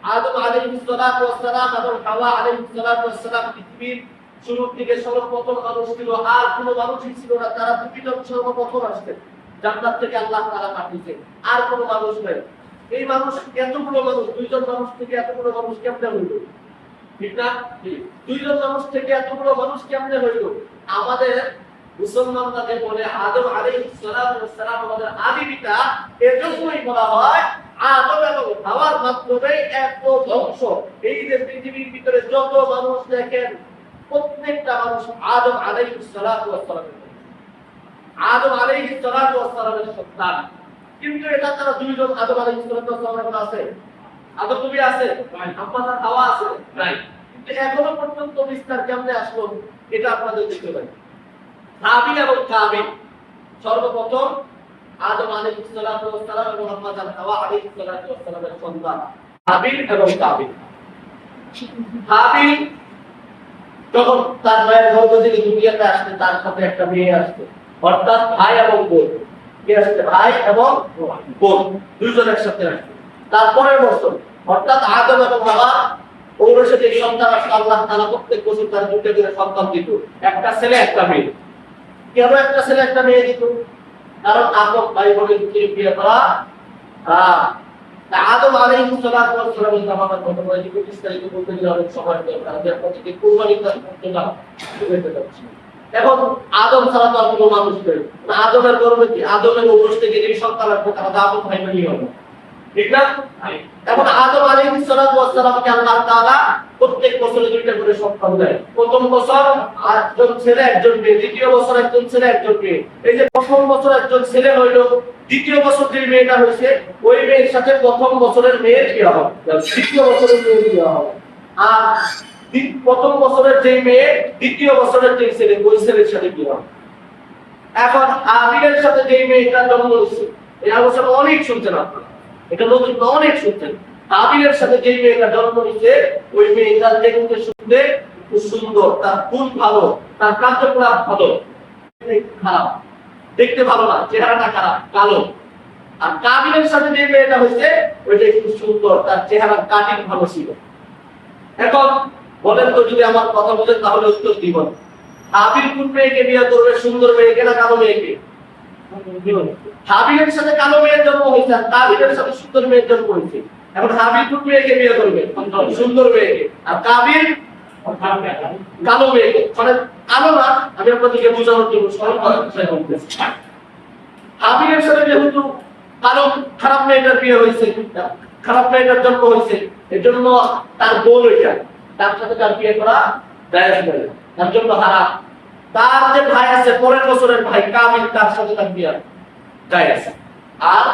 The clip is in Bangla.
আদম আলাইহিস সালাতু ওয়াস সালাম এবং হাওয়া আলাইহিস সালাতু ওয়াস সালাম পৃথিবীর শুরু থেকে সর্বপ্রথম মানুষ ছিল, আর কোনো মানুষই ছিল না। তারা দুইজন সর্বপ্রথম আসছে, জান্নাত থেকে আল্লাহ তাআলা পাঠিয়েছে, আর কোনো মানুষ নেই। এই মানুষ, এতগুলো মানুষ, দুইজন মানুষ থেকে এতগুলো মানুষ কেমনে হইল? ঠিক না? দুইজন মানুষ থেকে এতগুলো মানুষ কেমনে হইল? আমাদের মুসলমানরা যে বলে আদম আলাইহিস সালাতু ওয়াস সালাম আমাদের আদি পিতা, এজন্যই বলা হয় আদম এবং হাওয়ার মাধ্যমে এত ধ্বংস। এই যে পৃথিবীর ভিতরে যত মানুষ দেখেন, প্রত্যেকটা মানুষ আদম আলাইহিস সালাতু ওয়াস সালামের, আদম আলাইহিস সালাতু ওয়াস সালামের সন্তান। কিন্তু এটা তারা দুইজন আদম আলাইহিস সালাতু ওয়াস সালামের আছে, আদম নবী আছে, আম্মা হাওয়া আছে, নাই। কিন্তু এখনো পর্যন্ত বিস্তার কেমনে আসলো এটা আপনাদের দেখতে পাই। হাবিল এবং কাবিল সর্বপ্রথম আদম আলাইহিস সালাতু ওয়াস সালাম এবং আম্মা হাওয়া আলাইহিস সালাতু ওয়াস সালামের সন্তান হাবিল এবং কাবিল। হাবিল যখন তার মায়ের গর্ভ থেকে দুনিয়াতে আসছে, তার সাথে একটা মেয়ে আসছে, অর্থাৎ ভাই এবং বোন। কে আসছে? ভাই এবং বোন, দুইজন একসাথে আসছে। তারপরের বছর অর্থাৎ আদম এবং হাওয়া ঔরসে যে সন্তান আসলে আল্লাহ তাআলা প্রত্যেক বছর তার দুটো করে সন্তান দিত, একটা ছেলে একটা মেয়ে। কেন একটা ছেলে একটা মেয়ে দিত? কারণ আদম ভাই বোনের ভিতরে বিয়ে করা। আদম আলাইহিস সালাতু ওয়াস সালামের জামানার কথা বলে যে বিস্তারিত বলতে গেলে অনেক সময় দরকার, যে প্রত্যেকটি কুরবানি করতে না বুঝতে পারছি। এখন আদম ছাড়া তো আর কোনো মানুষ নেই। আদমের গর্ভে কি আদমের ঔরস থেকে যে সন্তান আসবে তারা আদম ভাই বোনই হবে, ঠিক না? এখন আদম আলাইহিস সালাতু ওয়াস সালামকে আল্লাহ তাআলা প্রত্যেক বছরে দুইটা করে সন্তান দেয়। প্রথম বছর একজন ছেলে একজন মেয়ে, দ্বিতীয় বছর একজন ছেলে একজন মেয়ে। এই যে প্রথম বছর একজন ছেলে হইলো, দ্বিতীয় বছর যে মেয়েটা হয়েছে ওই মেয়ের সাথে প্রথম বছরের মেয়ের বিয়ে হবে, দ্বিতীয় বছরের মেয়ের বিয়ে হবে। আর প্রথম বছরের যে মেয়ে দ্বিতীয় বছরের যে ছেলে ওই ছেলের সাথে বিয়ে হবে। এখন হাবিলের সাথে যে মেয়েটা জন্ম হয়েছে, এই আলোচনা অনেক শুনছেন আপনারা, এটা নতুন অনেক শুনছেন। হাবিলের সাথে যে মেয়েটা জন্ম নিচ্ছে ওই মেয়েটা দেখতে শুনতে খুব সুন্দর, তার গুণ ভালো, তার কার্যকলাপ ভালো, খারাপ, দেখতে ভালো না, চেহারাটা খারাপ, কালো। আর কাবিলের সাথে যে মেয়েটা হয়েছে ওইটা একটু সুন্দর, তার চেহারা কাটিং ভালো ছিল। এখন বলেন তো, যদি আমার কথা বলেন তাহলে উত্তর দিব। হাবিল কোন মেয়েকে বিয়ে করবে? সুন্দর মেয়েকে না কালো মেয়েকে? হাবিলের সাথে কালো মেয়ের জন্ম হয়েছে, আর কাবিলের সাথে সুন্দর মেয়ের জন্ম হয়েছে। এখন হাবিল কোন মেয়েকে বিয়ে করবে? সুন্দর মেয়েকে। আর কাবিল কালো মেয়েকে। মানে কালো না, আমি আপনাদেরকে বোঝানোর জন্য সরল ভাষায় বলতেছি। হাবিলের সাথে যেহেতু কালো খারাপ মেয়েটার বিয়ে হয়েছে, খারাপ মেয়েটার জন্ম হয়েছে, এর জন্য তার বোন ওইটা, তার সাথে তার বিয়ে করা জায়েজ নয়, তার জন্য হারাম। তার যে ভাই আছে পরের বছরের ভাই কাবিল, তার সাথে তার বিয়ে জায়েজ। আর